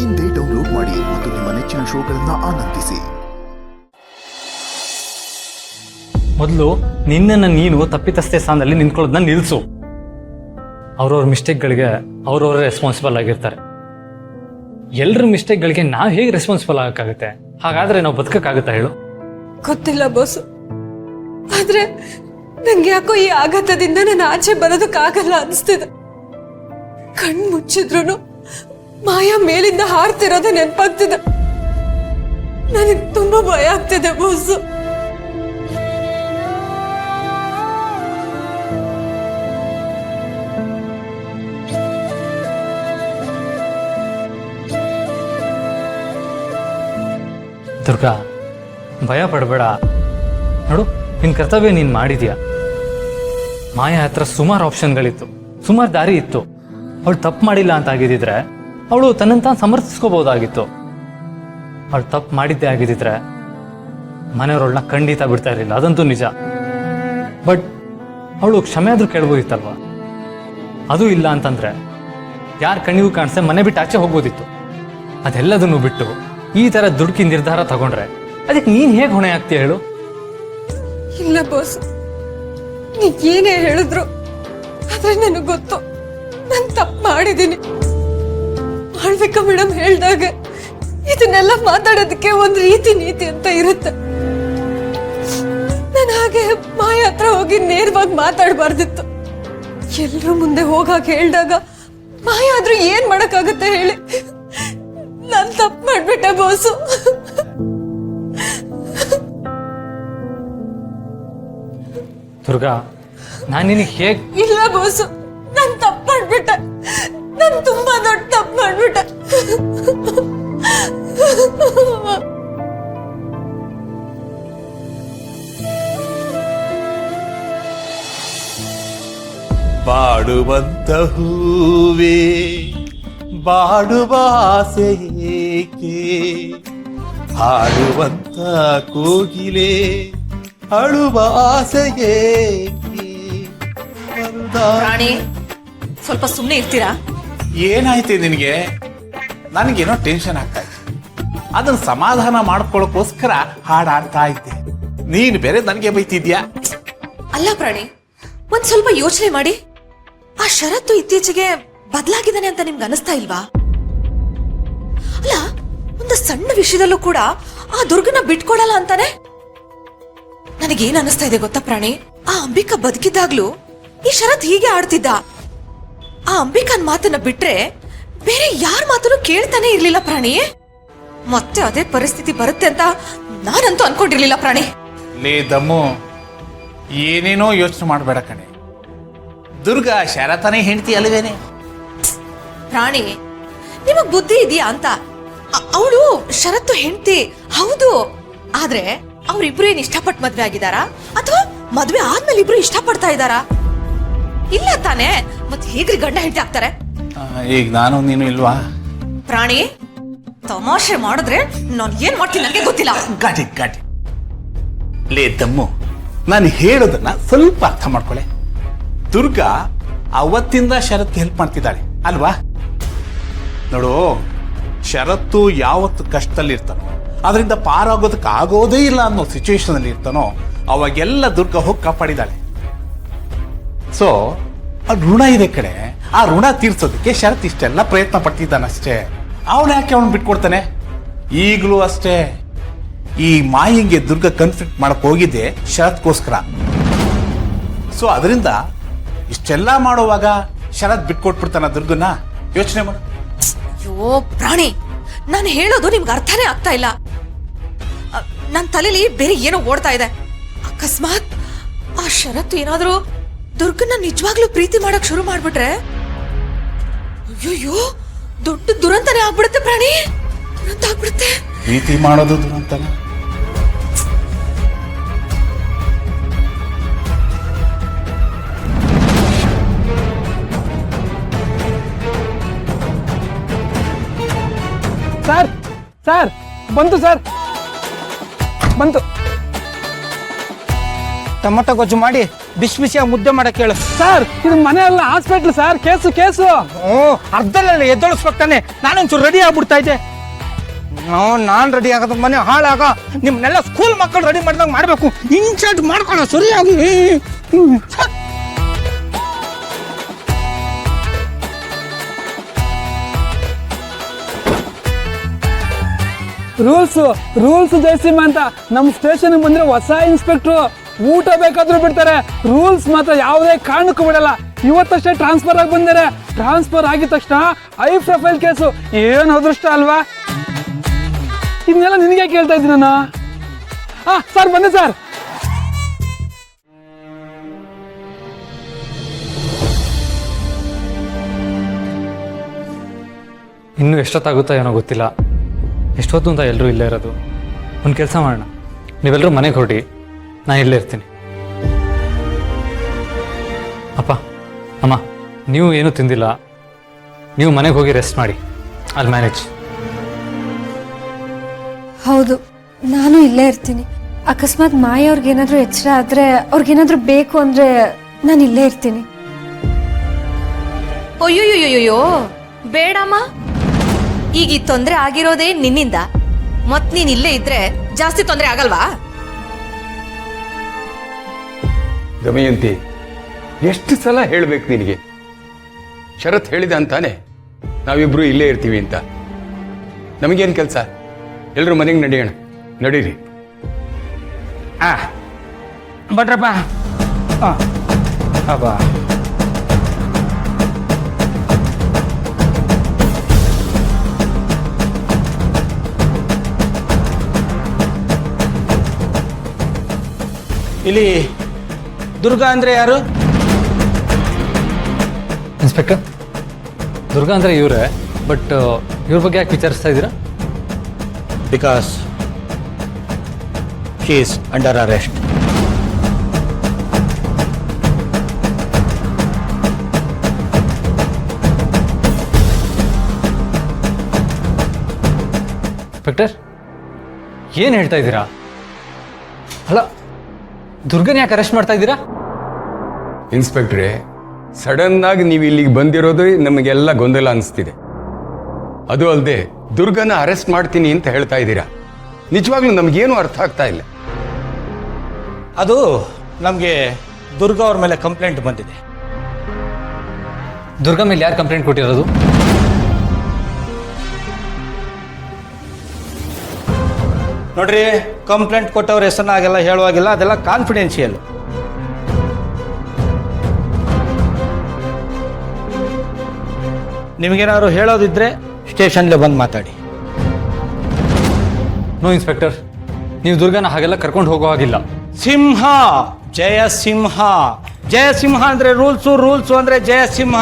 ಇಂದೇ ಡೌನ್ಲೋಡ್ ಮಾಡಿ ಮತ್ತು ನಿಮ್ಮ ನೆಚ್ಚಿನ ಶೋಗಳನ್ನು ಆನಂದಿಸಿ. ಮೊದಲು ನಿನ್ನನ್ನು ನೀನು ತಪ್ಪಿತಸ್ಥೆ ಸ್ಥಾನದಲ್ಲಿ ನಿಂತ್ಕೊಳ್ಳೋದನ್ನ ನಿಲ್ಲಿಸು. ಅವ್ರವ್ರ ಮಿಸ್ಟೇಕ್ಗಳಿಗೆ ಅವ್ರವ್ರೇ ರೆಸ್ಪಾನ್ಸಿಬಲ್ ಆಗಿರ್ತಾರೆ. ಎಲ್ಲರ ಮಿಸ್ಟೇಕ್ಗಳಿಗೆ ನಾವು ಹೇಗೆ ರೆಸ್ಪಾನ್ಸಿಬಲ್ ಆಗಕ್ಕಾಗುತ್ತೆ? ಹಾಗಾದ್ರೆ ನಾವು ಬದುಕಕ್ಕಾಗುತ್ತಾ ಹೇಳು? ಗೊತ್ತಿಲ್ಲ ಬಾಸು, ಆದ್ರೆ ನಂಗೆ ಯಾಕೋ ಈ ಆಘಾತದಿಂದ ನಾನು ಆಚೆ ಬರೋದಕ್ಕಾಗಲ್ಲ ಅನಿಸ್ತಿದೆ. ಕಣ್ ಮುಚ್ಚಿದ್ರು ಮಾಯಾ ಮೇಲಿಂದ ಹಾರ್ತಿರೋದು ನೆನಪಾಗ್ತಿದೆ. ನನಗೆ ತುಂಬಾ ಭಯ ಆಗ್ತಿದೆ ಬಾಸು. ದುರ್ಗಾ, ಭಯ ಪಡಬೇಡ. ನೋಡು, ನಿನ್ನ ಕರ್ತವ್ಯ ನೀನು ಮಾಡಿದ್ಯಾ. ಮಾಯಾ ಹತ್ರ ಸುಮಾರು ಆಪ್ಷನ್ಗಳಿತ್ತು, ಸುಮಾರು ದಾರಿ ಇತ್ತು. ಅವಳು ತಪ್ಪು ಮಾಡಿಲ್ಲ ಅಂತ ಆಗಿದ್ದಿದ್ರೆ ಅವಳು ತನ್ನಂತ ಸಮರ್ಥಿಸ್ಕೋಬಹುದಾಗಿತ್ತು. ಅವಳು ತಪ್ಪು ಮಾಡಿದ್ದೇ ಆಗಿದ್ದಿದ್ರೆ ಮನೆಯವರೊಳನ್ನ ಖಂಡಿತ ಬಿಡ್ತಾ ಇರಲಿಲ್ಲ, ಅದಂತೂ ನಿಜ. ಬಟ್ ಅವಳು ಕ್ಷಮೆ ಆದ್ರೂ ಕೇಳ್ಬೋದಿತ್ತಲ್ವ? ಅದು ಇಲ್ಲ ಅಂತಂದ್ರೆ ಯಾರ ಕಣ್ಣಿಗೂ ಕಾಣಿಸ್ದೆ ಮನೆ ಬಿಟ್ಟು ಆಚೆ ಹೋಗ್ಬೋದಿತ್ತು. ಅದೆಲ್ಲದನ್ನು ಬಿಟ್ಟು ಈ ತರ ದುಡುಕಿ ನಿರ್ಧಾರ ತಗೊಂಡ್ರೆ ಅದಕ್ಕೆ ನೀನ್ ಹೇಗೆ ಹೊಣೆ ಆಗ್ತೀಯ ಹೇಳು? ಇಲ್ಲ ಬಾಸ್, ನೀವ್ ಏನೇ ಹೇಳಿದ್ರು ಆದ್ರೆ ನನಗೆ ಗೊತ್ತು ನಾನು ತಪ್ಪು ಮಾಡಿದ್ದೀನಿ. ಮಾಳ್ವಿಕಾ ಮೇಡಮ್ ಹೇಳ್ದಾಗ ಇದನ್ನೆಲ್ಲ ಮಾತಾಡೋದಕ್ಕೆ ಒಂದು ರೀತಿ ನೀತಿ ಅಂತ ಇರುತ್ತೆ. ನಾನು ಹಾಗೆ ಮಾಯಾ ಹತ್ರ ಹೋಗಿ ನೇರವಾಗಿ ಮಾತಾಡಬಾರ್ದಿತ್ತು. ಎಲ್ರೂ ಮುಂದೆ ಹೋಗಾಕ ಹೇಳ್ದಾಗ ಮಾಯಾ ಆದ್ರೂ ಏನ್ ಮಾಡಕ್ಕಾಗತ್ತೆ ಹೇಳಿ? ನಾನು ತಪ್ಪು ಮಾಡ್ಬಿಟ್ಟೆ ಬಾಸು. ದುರ್ಗಾ, ನಾನು ನಿನಗೆ ಹೇಗೆ... ಇಲ್ಲ ಬಾಸು, ನಾನು ತಪ್ಪು ಮಾಡ್ಬಿಟ್ಟೆ. ನಾನು ತುಂಬಾ ದೊಡ್ಡ ತಪ್ಪು ಮಾಡ್ಬಿಟ್ಟೆ. ಬಾಡುವಂತ ಹೂವೇ ಬಾಡುವ ಆಸೆ ಏಕೆ, ಹಾಡುವಂತ ಕೋಗಿಲೆ ಅಳುವ ಆಸೆ ಏಕೆ. ರಾಣಿ, ಸ್ವಲ್ಪ ಸುಮ್ಮನೆ ಇರ್ತೀರಾ? ಏನಾಯ್ತು ನಿನಗೆ? ನನಗೇನೋ ಟೆನ್ಷನ್ ಆಗ್ತಾ ಇತ್ತು. ಅದನ್ನ ಸಮಾಧಾನ ಮಾಡ್ಕೊಳ್ಳೋಕೋಸ್ಕರ ಹಾಡಾಡ್ತಾ ಇದ್ದೆ. ನೀನು ಬೇರೆ ನನಗೆ ಬೈತಿದ್ಯಾ? ಅಲ್ಲ ಪ್ರಾಣಿ, ಒಂದ್ ಸ್ವಲ್ಪ ಯೋಚನೆ ಮಾಡಿ. ಆ ಶರತ್ತು ಇತ್ತೀಚೆಗೆ ಬದಲಾಗಿದ್ದಾನೆ ಅಂತ ನಿಮ್ಗೆ ಅನಿಸ್ತಾ ಇಲ್ವಾ? ಅಲ್ಲ, ಒಂದು ಸಣ್ಣ ವಿಷಯದಲ್ಲೂ ಕೂಡ ಆ ದುರ್ಗನ ಬಿಟ್ಕೊಡಲ್ಲ ಅಂತಾನೆ. ನನಗೇನ್ ಅನಿಸ್ತಾ ಇದೆ ಗೊತ್ತಾ ಪ್ರಾಣಿ? ಆ ಅಂಬಿಕಾ ಬದುಕಿದ್ದಾಗ್ಲೂ ಈ ಶರತ್ ಹೀಗೆ ಆಡ್ತಿದ್ದ. ಆ ಅಂಬಿಕಾನ್ ಮಾತನ್ನ ಬಿಟ್ರೆ ಬೇರೆ ಯಾರ ಮಾತನ್ನು ಕೇಳ್ತಾನೆ ಇರ್ಲಿಲ್ಲ ಪ್ರಾಣಿ. ಮತ್ತೆ ಅದೇ ಪರಿಸ್ಥಿತಿ ಬರುತ್ತೆ ಅಂತ ನಾನಂತೂ ಅನ್ಕೊಂಡಿರ್ಲಿಲ್ಲ ಪ್ರಾಣಿ. ಲೇ ದಮ್ಮು, ಏನೇನೋ ಯೋಚನೆ ಮಾಡಬೇಡ ಕಣೆ. ದುರ್ಗಾ ಶರತನೇ ಹೆಂಡತಿ ಅಲ್ವೇನೆ? ಪ್ರಾಣಿ, ನಿಮಗ್ ಬುದ್ಧಿ ಇದೆಯಾ ಅಂತ? ಅವಳು ಶರತ್ತು ಹೆಂಡತಿ ಹೌದು, ಆದ್ರೆ ಅವ್ರಿಬ್ರು ಏನ್ ಇಷ್ಟಪಟ್ಟು ಮದ್ವೆ ಆಗಿದಾರಾ ಅಥವಾ ಮದ್ವೆ ಆದ್ಮೇಲೆ ಇಬ್ರು ಇಷ್ಟಪಡ್ತಾ ಇದ್ದಾರಾ? ಇಲ್ಲ ತಾನೆ, ಮತ್ತೆ ಹೇಗ್ರಿ ಗಂಡ ಹೆಂಡತಿ ಆಗ್ತಾರೆ? ಈಗ ನಾನು ನೀನು ಇಲ್ವಾ? ಪ್ರಾಣಿ, ತಮಾಷೆ ಮಾಡಿದ್ರೆ ನಾನು ಏನ್ ಮಾಡ್ತೀನಿ ನನಗೆ ಗೊತ್ತಿಲ್ಲ. ಗಾಟಿ ಗಾಟಿ. ಲೇ ದಮ್ಮು, ನಾನು ಹೇಳೋದನ್ನ ಸ್ವಲ್ಪ ಅರ್ಥ ಮಾಡ್ಕೊಳ್ಳೆ. ದುರ್ಗಾ ಅವತ್ತಿಂದ ಶರತ್ ಹೆಲ್ಪ್ ಮಾಡ್ತಿದ್ದಾಳೆ ಅಲ್ವಾ? ನೋಡು, ಶರತ್ತು ಯಾವತ್ತು ಕಷ್ಟದಲ್ಲಿ ಇರ್ತಾನೋ, ಅದರಿಂದ ಪಾರಾಗೋದಕ್ಕೆ ಆಗೋದೇ ಇಲ್ಲ ಅನ್ನೋ ಸಿಚುವೇಶನ್ ಅಲ್ಲಿ ಇರ್ತಾನೋ, ಅವಾಗೆಲ್ಲ ದುರ್ಗಾ ಹೋಗಿ ಕಾಪಾಡಿದಾಳೆ. ಸೊ ಆ ಋಣ ಇದೆ ಕಡೆ, ಆ ಋಣ ತೀರ್ಸೋದಕ್ಕೆ ಶರತ್ ಇಷ್ಟೆಲ್ಲ ಪ್ರಯತ್ನ ಪಡ್ತಿದ್ದಾನಷ್ಟೇ. ಅವನು ಯಾಕೆ ಅವನು ಬಿಟ್ಕೊಡ್ತಾನೆ? ಈಗಲೂ ಅಷ್ಟೇ, ಈ ಮಾಯಿಂಗೆ ದುರ್ಗಾ ಕನ್ಫ್ಲಿಕ್ಟ್ ಮಾಡಕ್ ಹೋಗಿದ್ದೆ ಶರತ್ಗೋಸ್ಕರ. ಸೊ ಅದರಿಂದ ಇಷ್ಟೆಲ್ಲ ಮಾಡುವಾಗ ಶರತ್ ಬಿಟ್ಕೊಟ್ಬಿಡ್ತಾನ ದುರ್ಗನ? ಯೋಚನೆ ಮಾಡು. ಅಯ್ಯೋ ಪ್ರಾಣಿ, ನಾನು ಹೇಳೋದು ನಿಮ್ಗೆ ಅರ್ಥನೇ ಆಗ್ತಾ ಇಲ್ಲ. ನನ್ನ ತಲೆಲಿ ಬೇರೆ ಏನೋ ಓಡ್ತಾ ಇದೆ. ಅಕಸ್ಮಾತ್ ಆ ಶರತ್ತು ಏನಾದ್ರೂ ದುರ್ಗನ ನಿಜವಾಗ್ಲೂ ಪ್ರೀತಿ ಮಾಡಕ್ ಶುರು ಮಾಡ್ಬಿಟ್ರೆ ಅಯ್ಯೋ ದೊಡ್ಡ ದುರಂತನೇ ಆಗ್ಬಿಡುತ್ತೆ ಪ್ರಾಣಿ. ದುರಂತ ಆಗ್ಬಿಡುತ್ತೆ. ಪ್ರೀತಿ ಮಾಡೋದು ದುರಂತನ? ಸರ್ ಸರ್ ಬಂತು ಸರ್, ಬಂತು. ಟೊಮೊಟೊ ಗೊಜ್ಜು ಮಾಡಿ ಬಿಸಿ ಬಿಸಿಯಾಗಿ ಮುದ್ದೆ ಮಾಡಕ್ಕೆ ಹೇಳು. ಸರ್ ಇದು ಮನೆ ಅಲ್ಲ ಹಾಸ್ಪಿಟ್ಲ್ ಸರ್, ಕೇಸು. ಅರ್ಧದಲ್ಲಿ ಎದ್ದೊಳಿಸ್ಬೇಕು ತಾನೆ. ನಾನೊಂಚೂರು ರೆಡಿ ಆಗ್ಬಿಡ್ತಾ ಇದ್ದೆ. ನಾನು ರೆಡಿ ಆಗೋದು ಮನೆ ಹಾಳಾಗ ನಿಮ್ಮನ್ನೆಲ್ಲ ಸ್ಕೂಲ್ ಮಕ್ಕಳು ರೆಡಿ ಮಾಡಿದಾಗ ಮಾಡಬೇಕು. ಇನ್ಸರ್ಟ್ ಮಾಡ್ಕೊಳ್ಳೋ ಸರಿಯಾಗಿ. ರೂಲ್ಸ್ ಜಯಸಿಂಹ ಅಂತ ನಮ್ಮ ಸ್ಟೇಷನ್ ಬಂದ್ರೆ ಹೊಸ ಇನ್ಸ್ಪೆಕ್ಟ್ರು ಊಟ ಬೇಕಾದ್ರೂ ಬಿಡ್ತಾರೆ. ರೂಲ್ಸ್ ಮಾತ್ರ ಯಾವುದೇ ಕಾರಣಕ್ಕೂ ಬಿಡಲ್ಲ. ಇವತ್ತಷ್ಟೇ ಟ್ರಾನ್ಸ್ಫರ್ ಆಗಿ ಬಂದರೆ, ಟ್ರಾನ್ಸ್ಫರ್ ಆಗಿದ ತಕ್ಷಣ ಹೈ ಪ್ರೊಫೈಲ್ ಕೇಸು. ಏನು ಅದೃಷ್ಟ ಅಲ್ವಾ? ಇದನ್ನೆಲ್ಲ ನಿನಗೆ ಕೇಳ್ತಾ ಇದ್ದೀನಿ ನಾನು. ಸರ್ ಬನ್ನಿ ಸರ್. ಇನ್ನೂ ಎಷ್ಟೊತ್ತಾಗುತ್ತೋ ಏನೋ ಗೊತ್ತಿಲ್ಲ. ಎಷ್ಟೊತ್ತು ಅಂತ ಎಲ್ಲರೂ ಇಲ್ಲೇ ಇರೋದು. ಒಂದು ಕೆಲಸ ಮಾಡೋಣ, ನೀವೆಲ್ಲರೂ ಮನೆಗೆ ಹೊರಡಿ, ನಾನು ಇಲ್ಲೇ ಇರ್ತೀನಿ. ಅಪ್ಪ ಅಮ್ಮ, ನೀವು ಏನೂ ತಿಂದಿಲ್ಲ, ನೀವು ಮನೆಗೆ ಹೋಗಿ ರೆಸ್ಟ್ ಮಾಡಿ. ಅಲ್ಲಿ ಮ್ಯಾನೇಜ್. ಹೌದು, ನಾನು ಇಲ್ಲೇ ಇರ್ತೀನಿ. ಅಕಸ್ಮಾತ್ ಮಾಯ ಅವ್ರಿಗೇನಾದ್ರೂ ಎಚ್ಚರ ಆದ್ರೆ, ಅವ್ರಿಗೇನಾದ್ರೂ ಬೇಕು ಅಂದ್ರೆ ನಾನು ಇಲ್ಲೇ ಇರ್ತೀನಿ. ಅಯ್ಯೋಯ್ಯೋಯ್ಯೋ ಬೇಡಮ್ಮ. ಈಗ ಈ ತೊಂದರೆ ಆಗಿರೋದೇ ನಿನ್ನಿಂದ. ಮತ್ ನೀನ್ ಇಲ್ಲೇ ಇದ್ರೆ ಜಾಸ್ತಿ ತೊಂದರೆ ಆಗಲ್ವಾ? ದಮಯಂತಿ, ಎಷ್ಟು ಸಲ ಹೇಳ್ಬೇಕು ನಿನಗೆ? ಶರತ್ ಹೇಳಿದ ಅಂತಾನೆ ನಾವಿಬ್ರು ಇಲ್ಲೇ ಇರ್ತೀವಿ ಅಂತ. ನಮಗೇನು ಕೆಲಸ? ಎಲ್ಲರೂ ಮನೆಗೆ ನಡೆಯೋಣ. ನಡೀರಿ. ಬಟ್ರಪ್ಪ. ಅಬ್ಬಾ ಇಲ್ಲಿ ದುರ್ಗಾ ಅಂದ್ರೆ ಯಾರು? ಇನ್ಸ್ಪೆಕ್ಟರ್, ದುರ್ಗಾ ಅಂದರೆ ಇವರೇ. ಬಟ್ ಇವ್ರ ಬಗ್ಗೆ ಯಾಕೆ ವಿಚಾರಿಸ್ತಾ ಇದ್ದೀರಾ? Because she is under arrest. Inspector, ಏನು ಹೇಳ್ತಾ ಇದ್ದೀರಾ? ಅಲ್ಲ, ದುರ್ಗನ್ ಯಾಕೆ ಅರೆಸ್ಟ್ ಮಾಡ್ತಾ ಇದ್ದೀರಾ? ಇನ್ಸ್ಪೆಕ್ಟ್ರೆ, ಸಡನ್ ಆಗಿ ನೀವು ಇಲ್ಲಿಗೆ ಬಂದಿರೋದು ನಮಗೆಲ್ಲ ಗೊಂದಲ ಅನಿಸ್ತಿದೆ. ಅದು ಅಲ್ಲದೆ ದುರ್ಗನ ಅರೆಸ್ಟ್ ಮಾಡ್ತೀನಿ ಅಂತ ಹೇಳ್ತಾ ಇದ್ದೀರಾ. ನಿಜವಾಗ್ಲೂ ನಮಗೇನು ಅರ್ಥ ಆಗ್ತಾ ಇಲ್ಲ. ಅದು ನಮಗೆ ದುರ್ಗಾ ಅವ್ರ ಮೇಲೆ ಕಂಪ್ಲೇಂಟ್ ಬಂದಿದೆ. ದುರ್ಗಾ ಮೇಲೆ ಯಾರು ಕಂಪ್ಲೇಂಟ್ ಕೊಟ್ಟಿರೋದು? ನೋಡ್ರಿ, ಕಂಪ್ಲೇಂಟ್ ಕೊಟ್ಟವ್ರ ಹೆಸರನ್ನ ಹಾಗೆಲ್ಲ ಹೇಳುವಾಗಿಲ್ಲ, ಅದೆಲ್ಲ ಕಾನ್ಫಿಡೆನ್ಷಿಯಲ್. ನಿಮಗೇನಾದ್ರು ಹೇಳೋದಿದ್ರೆ ಸ್ಟೇಷನ್ಗೆ ಬಂದು ಮಾತಾಡಿ. ನೋ ಇನ್ಸ್ಪೆಕ್ಟರ್, ನೀವು ದುರ್ಗನ ಹಾಗೆಲ್ಲ ಕರ್ಕೊಂಡು ಹೋಗೋ ಹಾಗಿಲ್ಲ. ಸಿಂಹ, ಜಯಸಿಂಹ. ಜಯಸಿಂಹ ಅಂದ್ರೆ ರೂಲ್ಸು, ರೂಲ್ಸು ಅಂದ್ರೆ ಜಯಸಿಂಹ.